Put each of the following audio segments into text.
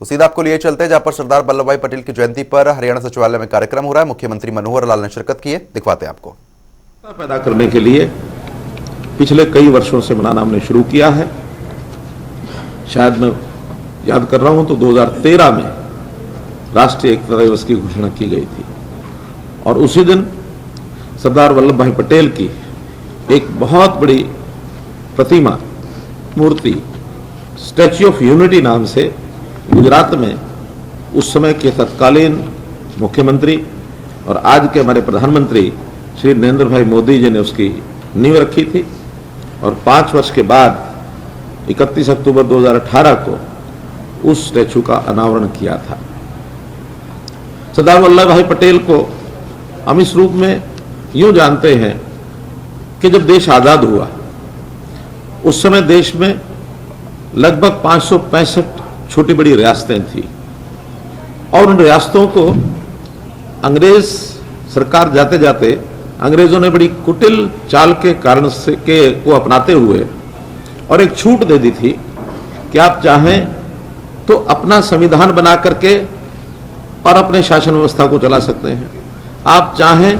तो सीधा आपको लिए चलते हैं जहां पर सरदार वल्लभ भाई पटेल की जयंती पर हरियाणा सचिवालय में कार्यक्रम हो रहा है। मुख्यमंत्री मनोहर लाल ने शिरकत की है, दिखवाते हैं आपको। पैदा करने के लिए पिछले कई वर्षों से मनाना हमने शुरू किया है। शायद मैं याद कर रहा हूं तो 2013 में राष्ट्रीय एकता दिवस की घोषणा की गई थी और उसी दिन सरदार वल्लभ भाई पटेल की एक बहुत बड़ी प्रतिमा, मूर्ति, स्टैच्यू ऑफ यूनिटी नाम से गुजरात में उस समय के तत्कालीन मुख्यमंत्री और आज के हमारे प्रधानमंत्री श्री नरेंद्र भाई मोदी जी ने उसकी नींव रखी थी और 5 वर्ष के बाद 31 अक्टूबर 2018 को उस स्टैच्यू का अनावरण किया था। सरदार वल्लभ भाई पटेल को हम इस रूप में यूं जानते हैं कि जब देश आजाद हुआ उस समय देश में लगभग 565 छोटी बड़ी रियासतें थी और उन रियासतों को अंग्रेज सरकार जाते जाते अंग्रेजों ने बड़ी कुटिल चाल के कारण से को अपनाते हुए और एक छूट दे दी थी कि आप चाहें तो अपना संविधान बना करके और अपने शासन व्यवस्था को चला सकते हैं, आप चाहें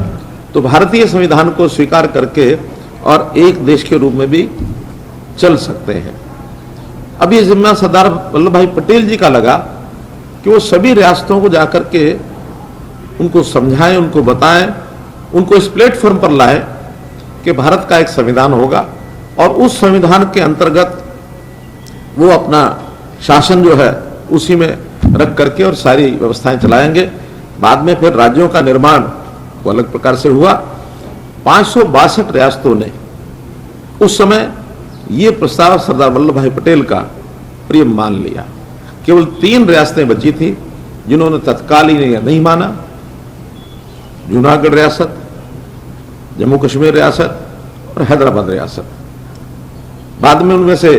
तो भारतीय संविधान को स्वीकार करके और एक देश के रूप में भी चल सकते हैं। अब ये जिम्मा सरदार वल्लभ भाई पटेल जी का लगा कि वो सभी रियासतों को जाकर के उनको समझाएं, उनको बताएं, उनको इस प्लेटफॉर्म पर लाएं कि भारत का एक संविधान होगा और उस संविधान के अंतर्गत वो अपना शासन जो है उसी में रख करके और सारी व्यवस्थाएं चलाएंगे। बाद में फिर राज्यों का निर्माण वो अलग प्रकार से हुआ। 562 रियासतों ने उस समय ये प्रस्ताव सरदार वल्लभ भाई पटेल का प्रिय मान लिया। केवल 3 रियासतें बची थी जिन्होंने तत्कालीन नहीं माना, जूनागढ़ रियासत, जम्मू कश्मीर रियासत और हैदराबाद रियासत। बाद में उनमें से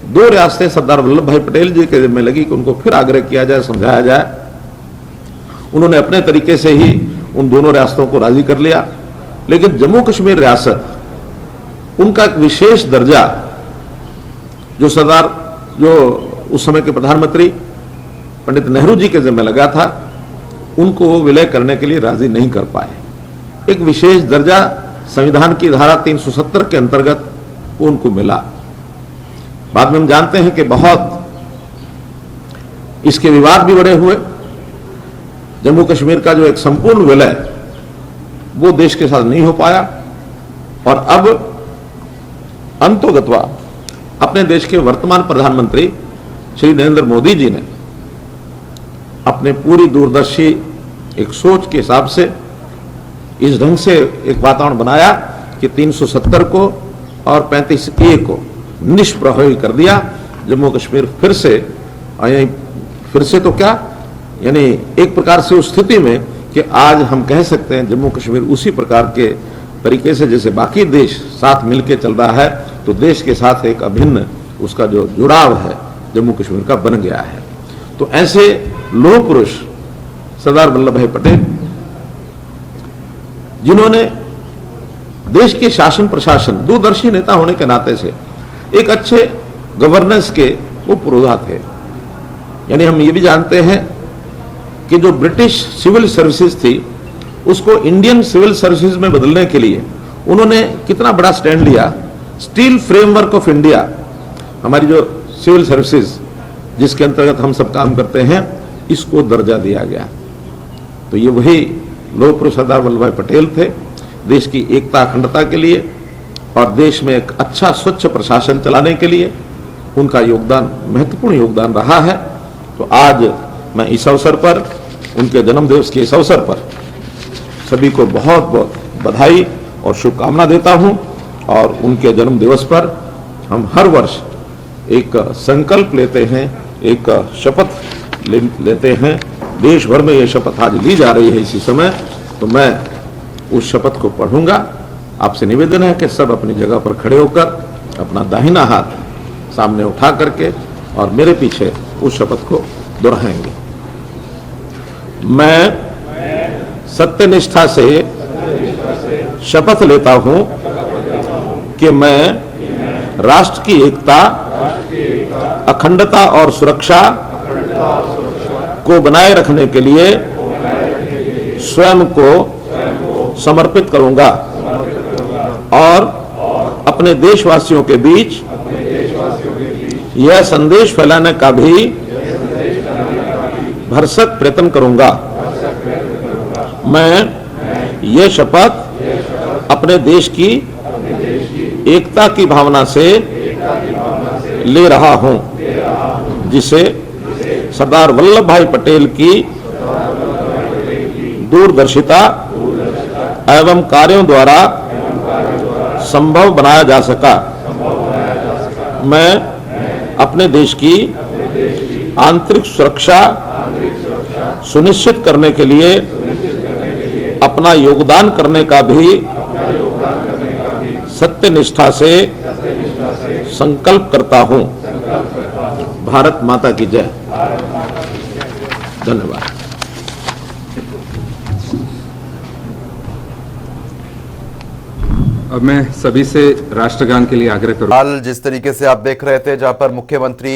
2 रियासतें सरदार वल्लभ भाई पटेल जी के जिम्मे लगी कि उनको फिर आग्रह किया जाए, समझाया जाए। उन्होंने अपने तरीके से ही उन दोनों रियासतों को राजी कर लिया, लेकिन जम्मू कश्मीर रियासत, उनका एक विशेष दर्जा जो उस समय के प्रधानमंत्री पंडित नेहरू जी के जिम्मे लगा था, उनको वो विलय करने के लिए राजी नहीं कर पाए। एक विशेष दर्जा संविधान की धारा 370 के अंतर्गत उनको मिला। बाद में हम जानते हैं कि बहुत इसके विवाद भी बड़े हुए। जम्मू कश्मीर का जो एक संपूर्ण विलय वो देश के साथ नहीं हो पाया और अब अंतोगत्वा अपने देश के वर्तमान प्रधानमंत्री श्री नरेंद्र मोदी जी ने अपने पूरी दूरदर्शी एक सोच के हिसाब से इस ढंग से एक वातावरण बनाया कि 370 को और 35A को निष्प्रभावी कर दिया। जम्मू कश्मीर फिर से तो क्या, यानी एक प्रकार से उस स्थिति में कि आज हम कह सकते हैं जम्मू कश्मीर उसी प्रकार के तरीके से जैसे बाकी देश साथ मिलकर चल रहा है, तो देश के साथ एक अभिन्न उसका जो जुड़ाव है जम्मू कश्मीर का बन गया है। तो ऐसे लोह पुरुष सरदार वल्लभ भाई पटेल, जिन्होंने देश के शासन प्रशासन, दूरदर्शी नेता होने के नाते से एक अच्छे गवर्नेंस के वो पुरोधा थे। यानी हम ये भी जानते हैं कि जो ब्रिटिश सिविल सर्विसेज थी उसको इंडियन सिविल सर्विसेज में बदलने के लिए उन्होंने कितना बड़ा स्टैंड लिया। स्टील फ्रेमवर्क ऑफ इंडिया, हमारी जो सिविल सर्विसेज जिसके अंतर्गत हम सब काम करते हैं, इसको दर्जा दिया गया। तो ये वही लोह पुरुष सरदार वल्लभ भाई पटेल थे, देश की एकता अखंडता के लिए और देश में एक अच्छा स्वच्छ प्रशासन चलाने के लिए उनका योगदान, महत्वपूर्ण योगदान रहा है। तो आज मैं इस अवसर पर, उनके जन्म दिवस के इस अवसर पर सभी को बहुत बहुत बधाई और शुभकामना देता हूं। और उनके जन्म दिवस पर हम हर वर्ष एक संकल्प लेते हैं, एक शपथ लेते हैं। देश भर में ये शपथ आज ली जा रही है इसी समय, तो मैं उस शपथ को पढ़ूंगा। आपसे निवेदन है कि सब अपनी जगह पर खड़े होकर अपना दाहिना हाथ सामने उठा करके और मेरे पीछे उस शपथ को दोहराएंगे। मैं सत्यनिष्ठा से शपथ लेता हूं कि मैं राष्ट्र की एकता, अखंडता और सुरक्षा को बनाए रखने के लिए स्वयं को समर्पित करूंगा और अपने देशवासियों के बीच यह संदेश फैलाने का भी भरसक प्रयत्न करूंगा। मैं यह शपथ अपने देश की एकता की भावना से ले रहा हूं, जिसे सरदार वल्लभ भाई पटेल की दूरदर्शिता एवं कार्यों द्वारा संभव बनाया जा सका। मैं अपने देश की आंतरिक सुरक्षा सुनिश्चित करने के लिए अपना योगदान करने का भी सत्यनिष्ठा से संकल्प करता हूं। भारत माता की जय। धन्यवाद। अब मैं सभी से राष्ट्रगान के लिए आग्रह करूं। हाल जिस तरीके से आप देख रहे थे, जहां पर मुख्यमंत्री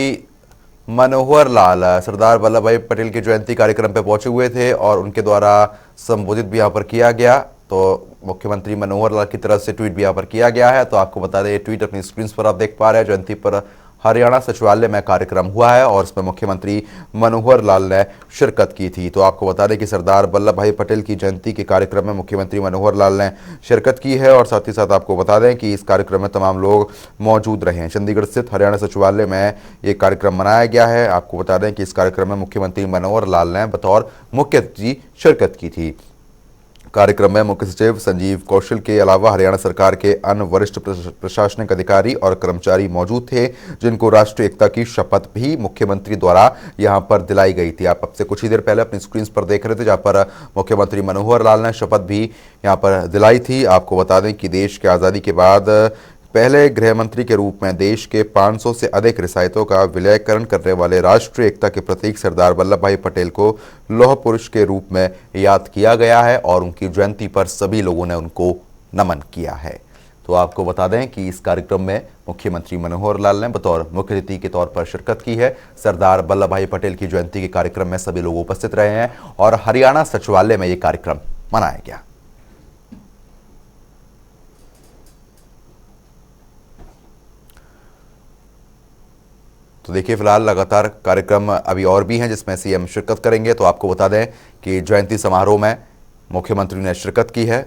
मनोहर लाल सरदार वल्लभ भाई पटेल की जयंती कार्यक्रम पे पहुंचे हुए थे और उनके द्वारा संबोधित भी यहां पर किया गया। तो मुख्यमंत्री मनोहर लाल की तरफ से ट्वीट भी यहां पर किया गया है। तो आपको बता दें, ये ट्वीट अपनी स्क्रीन पर आप देख पा रहे हैं। जयंती पर हरियाणा सचिवालय में कार्यक्रम हुआ है और इसमें मुख्यमंत्री मनोहर लाल ने शिरकत की थी। तो आपको बता दें कि सरदार वल्लभ भाई पटेल की जयंती के कार्यक्रम में मुख्यमंत्री मनोहर लाल ने शिरकत की है और साथ ही साथ आपको बता दें कि इस कार्यक्रम में तमाम लोग मौजूद रहे हैं। चंडीगढ़ स्थित हरियाणा सचिवालय में ये कार्यक्रम मनाया गया है। आपको बता दें कि इस कार्यक्रम में मुख्यमंत्री मनोहर लाल ने बतौर मुख्य अतिथि शिरकत की थी। कार्यक्रम में मुख्य सचिव संजीव कौशल के अलावा हरियाणा सरकार के अन्य वरिष्ठ प्रशासनिक अधिकारी और कर्मचारी मौजूद थे, जिनको राष्ट्रीय एकता की शपथ भी मुख्यमंत्री द्वारा यहां पर दिलाई गई थी। आप अब से कुछ ही देर पहले अपनी स्क्रीन पर देख रहे थे, जहां पर मुख्यमंत्री मनोहर लाल ने शपथ भी यहां पर दिलाई थी। आपको बता दें कि देश की आज़ादी के बाद पहले गृह मंत्री के रूप में देश के 500 से अधिक रिसायतों का विलयकरण करने वाले राष्ट्रीय एकता के प्रतीक सरदार वल्लभ भाई पटेल को लौह पुरुष के रूप में याद किया गया है और उनकी जयंती पर सभी लोगों ने उनको नमन किया है। तो आपको बता दें कि इस कार्यक्रम में मुख्यमंत्री मनोहर लाल ने बतौर मुख्य अतिथि के तौर पर शिरकत की है। सरदार वल्लभ भाई पटेल की जयंती के कार्यक्रम में सभी लोग उपस्थित रहे हैं और हरियाणा सचिवालय में ये कार्यक्रम मनाया गया। तो देखिए, फिलहाल लगातार कार्यक्रम अभी और भी हैं जिसमें सीएम शिरकत करेंगे। तो आपको बता दें कि जयंती समारोह में मुख्यमंत्री ने शिरकत की है